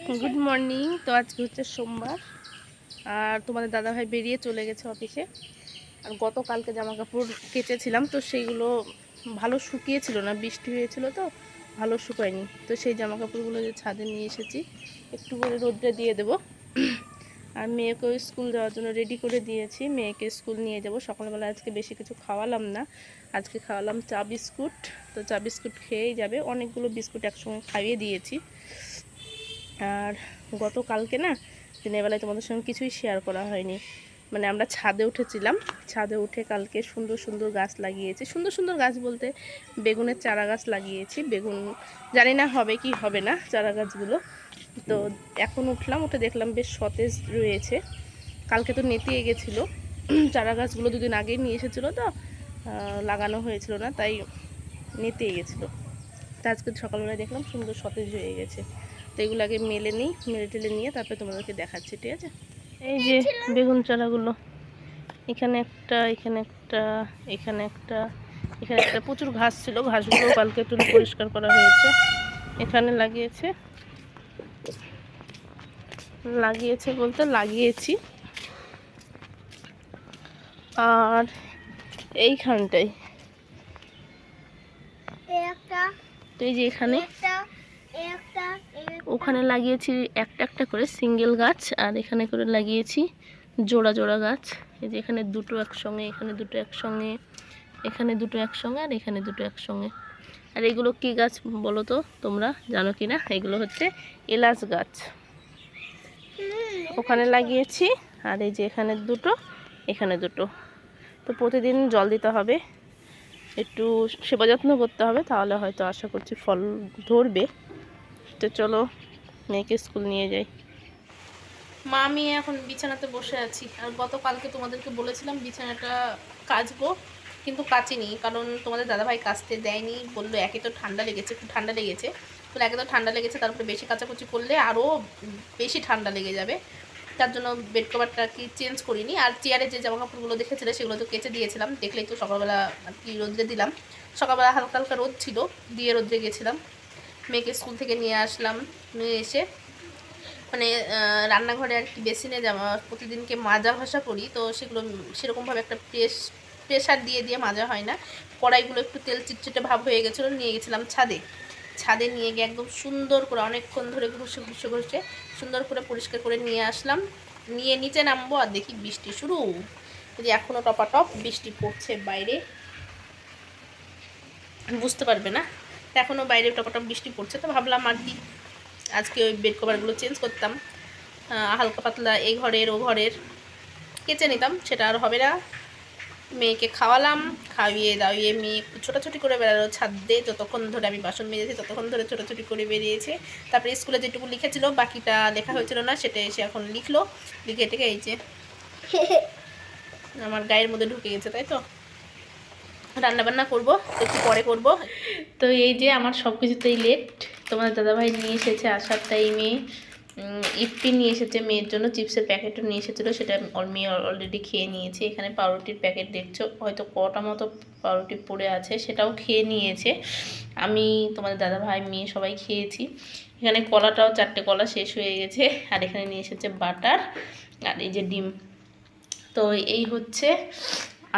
Good morning. তো আজকে হচ্ছে সোমবার, আর তোমাদের দাদাভাই বেরিয়ে চলে গেছে অফিসে। আর গতকালকে জামা কাপড় কেচেছিলাম, তো সেইগুলো ভালো শুকিয়েছিল না, বৃষ্টি হয়েছিল তো ভালো শুকায়নি। তো সেই জামা কাপড়গুলো যে ছাদে নিয়ে এসেছি, একটু করে রোদ্রে দিয়ে দেবো। আর মেয়েকেও স্কুল যাওয়ার জন্য রেডি করে দিয়েছি, মেয়েকে স্কুল নিয়ে যাব। সকালবেলা আজকে বেশি কিছু খাওয়ালাম না, আজকে খাওয়ালাম চা বিস্কুট। তো চা বিস্কুট খেয়েই যাবে, অনেকগুলো বিস্কুট একসঙ্গে খাইয়ে দিয়েছি। আর গতকালকে না দিনের বেলায় তোমাদের সঙ্গে কিছুই শেয়ার করা হয়নি, মানে আমরা ছাদে উঠেছিলাম। ছাদে উঠে কালকে সুন্দর সুন্দর গাছ লাগিয়েছি, সুন্দর সুন্দর গাছ বলতে বেগুনের চারা গাছ লাগিয়েছি। বেগুন জানি না হবে কি হবে না চারা গাছগুলো। তো এখন উঠলাম, উঠে দেখলাম বেশ সতেজ রয়েছে। কালকে তো নেতিয়ে গেছিলো, চারা গাছগুলো দুদিন আগেই নিয়ে এসেছিলো, তো লাগানো হয়েছিল না, তাই নেতিয়ে গেছিলো। তা আজকে সকালবেলায় দেখলাম সুন্দর সতেজ হয়ে গেছে। তো এগুলো আগে মেলে নিই, মেলে টেলে নিয়ে তারপরে তোমাদেরকে দেখাচ্ছি, ঠিক আছে? এই যে বেগুন চারাগুলো, এখানে একটা, এখানে একটা, এখানে একটা, এখানে একটা। প্রচুর ঘাস ছিল, ঘাসগুলো কালকে তুলে পরিষ্কার করা হয়েছে। এখানে লাগিয়েছে, লাগিয়েছে বলতে লাগিয়েছি। আর এইখানটাই, তো এই যে এখানে ওখানে লাগিয়েছি একটা একটা করে সিঙ্গেল গাছ, আর এখানে করে লাগিয়েছি জোড়া জোড়া গাছ। এই যে এখানে দুটো একসঙ্গে, এখানে দুটো একসঙ্গে, এখানে দুটো একসঙ্গে, আর এখানে দুটো একসঙ্গে। আর এগুলো কি গাছ বলো তো তোমরা, জানো কি না? এগুলো হচ্ছে এলাচ গাছ, ওখানে লাগিয়েছি। আর এই যে এখানে দুটো, এখানে দুটো। তো প্রতিদিন জল দিতে হবে, একটু সেবা যত্ন করতে হবে, তাহলে হয়তো আশা করছি ফল ধরবে। তো চলো মেয়েকে স্কুল নিয়ে যাই। মা আমি এখন বিছানাতে বসে আছি। আর গতকালকে তোমাদেরকে বলেছিলাম বিছানাটা কাচবো, কিন্তু কাচিনি, কারণ তোমাদের দাদাভাই কাচতে দেয়নি, বললো একে তো ঠান্ডা লেগেছে, খুব ঠান্ডা লেগেছে। তো একে তো ঠান্ডা লেগেছে, তারপরে বেশি কাচাকুচি করলে আরও বেশি ঠান্ডা লেগে যাবে। তার জন্য বেড কভারটা কি চেঞ্জ করিনি। আর চেয়ারে যে জামা কাপড়গুলো দেখেছিলে সেগুলো তো কেচে দিয়েছিলাম, দেখলেই তো। সকালবেলা আর কি রোদ্রে দিলাম, সকালবেলা হালকা হালকা রোদ ছিল, দিয়ে রোদ্রে গেছিলাম। মেয়েকে স্কুল থেকে নিয়ে আসলাম, নিয়ে এসে মানে রান্নাঘরে আর কি বেসিনে জামা প্রতিদিনকে মাজা ঘষা করি, তো সেগুলো সেরকমভাবে একটা প্রেশার দিয়ে দিয়ে মাজা হয় না। কড়াইগুলো একটু তেল চিটচিটে ভাব হয়ে গেছিলো, নিয়ে গেছিলাম ছাদে। ছাদে নিয়ে গিয়ে একদম সুন্দর করে অনেকক্ষণ ধরে ঘষে ঘষে ঘষে সুন্দর করে পরিষ্কার করে নিয়ে আসলাম। নিয়ে নিচে নামবো আর দেখি বৃষ্টি শুরু। যদি এখনও টপাটপ বৃষ্টি পড়ছে বাইরে, বুঝতে পারবে না, এখনও বাইরে টপাটপ বৃষ্টি পড়ছে। তো ভাবলাম আর কি আজকে ওই বেড কভারগুলো চেঞ্জ করতাম, হালকা পাতলা এই ঘরের ও ঘরের কেচে নিতাম, সেটা আর হবে না। মেয়েকে খাওয়ালাম, খাইয়ে দাইয়ে মেয়ে একটু ছোটাছুটি করে বেড়ালো ছাদে। যতক্ষণ ধরে আমি বাসন মেজেছি ততক্ষণ ধরে ছোটাছুটি করে বেরিয়েছে। তারপরে স্কুলে যেটুকু লিখেছিল বাকিটা লেখা হয়েছিল না, সেটা এসে এখন লিখলো। লিখে টেকে এই যে আমার গায়ের মধ্যে ঢুকে গেছে, তাই তো। রান্নাবান্না করবো একটু পরে করবো। তো এই যে আমার সব কিছুতেই লেট। তোমার দাদাভাই নিয়ে এসেছে আসার টাইমে ইপি নিয়ে এসেছে মেয়ের জন্য, চিপসের প্যাকেটও নিয়ে এসেছিলো, সেটা মেয়ে অলরেডি খেয়ে নিয়েছে। এখানে পাউরুটির প্যাকেট দেখছো, হয়তো কটা মতো পাউরুটি পড়ে আছে, সেটাও খেয়ে নিয়েছে। আমি, তোমাদের দাদাভাই, মেয়ে সবাই খেয়েছি। এখানে কলাটাও 4টে কলা শেষ হয়ে গেছে। আর এখানে নিয়ে এসেছে বাটার, আর এই যে ডিম। তো এই হচ্ছে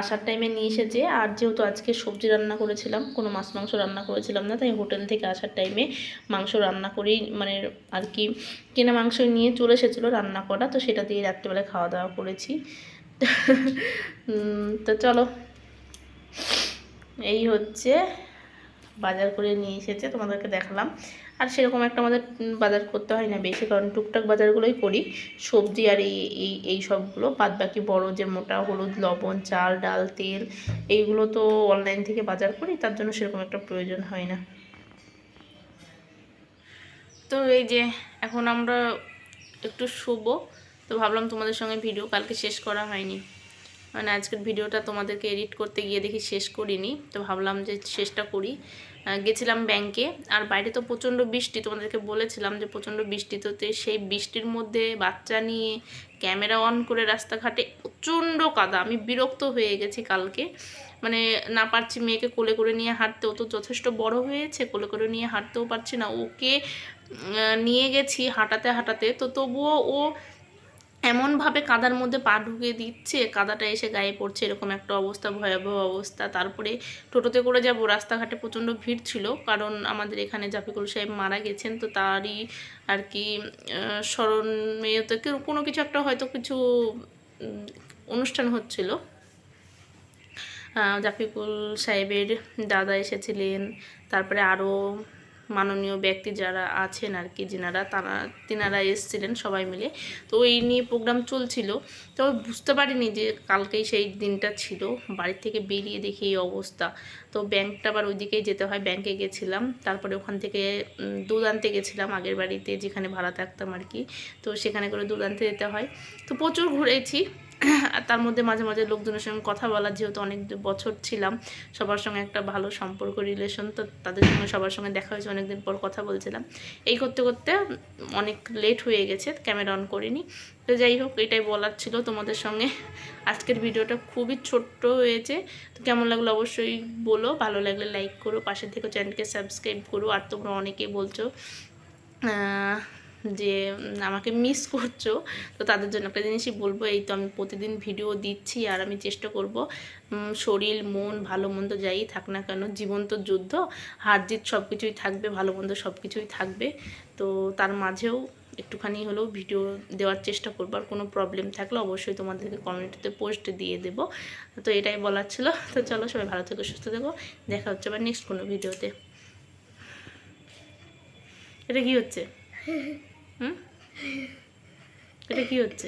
আসার টাইমে নিয়ে এসেছে। আর যেহেতু আজকে সবজি রান্না করেছিলাম, কোনো মাছ মাংস রান্না করেছিলাম না, তাই হোটেল থেকে আসার টাইমে মাংস রান্না করেই, মানে আর কি কেনা মাংস নিয়ে চলে এসেছিলো রান্না করা, তো সেটা দিয়ে রাত্রিবেলায় খাওয়া দাওয়া করেছি। তো চলো, এই হচ্ছে বাজার করে নিয়ে এসেছে, তোমাদেরকে দেখালাম। আর সেরকম একটা আমাদের বাজার করতে হয় না বেশি, কারণ টুকটাক বাজারগুলোই করি, সবজি আর এই সবগুলো। বাদ বাকি বড় যে মোটা হলুদ, লবণ, চাল, ডাল, তেল, এইগুলো তো অনলাইন থেকে বাজার করি, তার জন্য সেরকম একটা প্রয়োজন হয় না। তো এই যে এখন আমরা একটু শোবো, তো ভাবলাম তোমাদের সঙ্গে ভিডিও কালকে শেষ করা হয়নি, মানে আজকের ভিডিওটা তোমাদেরকে এডিট করতে গিয়ে দেখি শেষ করিনি, তো ভাবলাম যে শেষটা করি। গেছিলাম ব্যাংকে, আর বাইরে তো প্রচণ্ড বৃষ্টি, তোমাদেরকে বলেছিলাম যে প্রচণ্ড বৃষ্টি। তো সেই বৃষ্টির মধ্যে বাচ্চা নিয়ে ক্যামেরা অন করে রাস্তাঘাটে প্রচণ্ড কাদা, আমি বিরক্ত হয়ে গেছি কালকে। মানে না পারছি মেয়েকে কোলে করে নিয়ে হাঁটতে, ও তো যথেষ্ট বড় হয়েছে, কোলে করে নিয়ে হাঁটতেও পারছি না। ওকে নিয়ে গেছি হাঁটাতে হাঁটাতে, তো তবুও ও এমনভাবে কাদার মধ্যে পা ঢুকিয়ে দিচ্ছে, কাদাটা এসে গায়ে পড়ছে, এরকম একটা অবস্থা, ভয়াবহ অবস্থা। তারপরে টোটোতে করে যাব, রাস্তাঘাটে প্রচণ্ড ভিড় ছিল, কারণ আমাদের এখানে জাফিকুল সাহেব মারা গেছেন, তো তারই আর কি স্মরণে তো কোনো কিছু একটা হয়তো কিছু অনুষ্ঠান হচ্ছিল। জাফিকুল সাহেবের দাদা এসেছিলেন, তারপরে আরও মাননীয় ব্যক্তি যারা আছেন আর কি, যেনারা তিনারা এসেছিলেন সবাই মিলে। তো এই নিয়ে প্রোগ্রাম চলছিল, তো বুঝতে পারিনি যে কালকেই সেই দিনটা ছিল। বাড়ির থেকে বেরিয়ে দেখি এই অবস্থা। তো ব্যাংকটা আবার ওইদিকেই যেতে হয়, ব্যাংকে গেছিলাম, তারপরে ওখান থেকে দুধ আনতে গেছিলাম আগের বাড়িতে যেখানে ভাড়া থাকতাম আর কি, তো সেখানে করে দুধ আনতে যেতে হয়। তো প্রচুর ঘুরেছি, আর তার মধ্যে মাঝে মাঝে লোকজনের সঙ্গে কথা বলা, যেহেতু অনেক বছর ছিলাম, সবার সঙ্গে একটা ভালো সম্পর্ক, রিলেশন, তো তাদের সঙ্গে সবার সঙ্গে দেখা হয়েছে, অনেকদিন পর কথা বলছিলাম। এই করতে করতে অনেক লেট হয়ে গেছে, ক্যামেরা অন করিনি। তো যাই হোক, এটাই বলার ছিল তোমাদের সঙ্গে। আজকের ভিডিওটা খুবই ছোট্ট হয়েছে, তো কেমন লাগলো অবশ্যই বলো, ভালো লাগলে লাইক করো, পাশে থেকে চ্যানেলকে সাবস্ক্রাইব করো। আর তোমরা অনেকেই বলছো যে আমাকে মিস করছো, তো তাদের জন্য একটা জিনিসই বলবো, এই তো আমি প্রতিদিন ভিডিও দিচ্ছি, আর আমি চেষ্টা করব শরীর মন ভালো মন্দ যাই থাক না কেন, জীবন তো যুদ্ধ, হার জিত সব কিছুই থাকবে, ভালো মন্দ সব কিছুই থাকবে, তো তার মাঝেও একটুখানি হলেও ভিডিও দেওয়ার চেষ্টা করবো। আর কোনো প্রবলেম থাকলে অবশ্যই তোমাদেরকে কমেন্টে পোস্ট দিয়ে দেবো। তো এটাই বলার ছিল। তো চলো, সবাই ভালো থেকো, সুস্থ থেকো, দেখা হচ্ছে আবার নেক্সট কোনো ভিডিওতে। এটা কি হচ্ছে? এটা কি হচ্ছে?